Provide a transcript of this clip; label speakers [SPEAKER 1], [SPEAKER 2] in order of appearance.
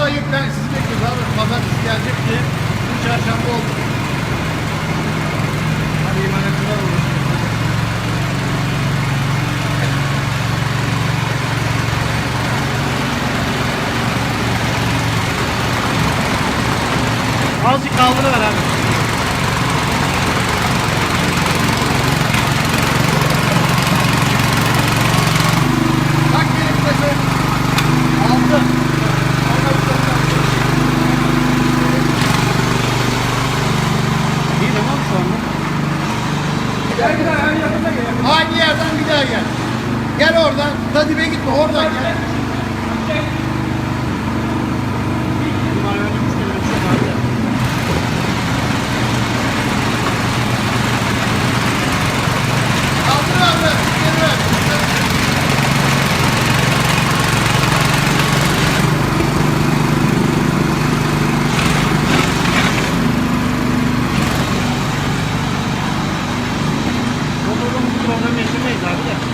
[SPEAKER 1] Çarşamba yüklen sizi bekliyoruz abi. Pazartesi gelecek diye. Bu çarşamba oldu. Hadi imanetçiler olur.
[SPEAKER 2] Azıcık kaldırıver abi.
[SPEAKER 1] Bak gelin burası. 6.
[SPEAKER 2] İyi tamam şu anda.
[SPEAKER 1] Gel bir daha aynı yanına gel. Aynı yerden bir daha gel. Gel oradan. Tadibe gitme oradan gel.
[SPEAKER 2] Bunlar öyle müşteriler çok abi de.
[SPEAKER 1] Kaldır abi. Gel ver.
[SPEAKER 2] Motorda bu problem yaşamayız abi de.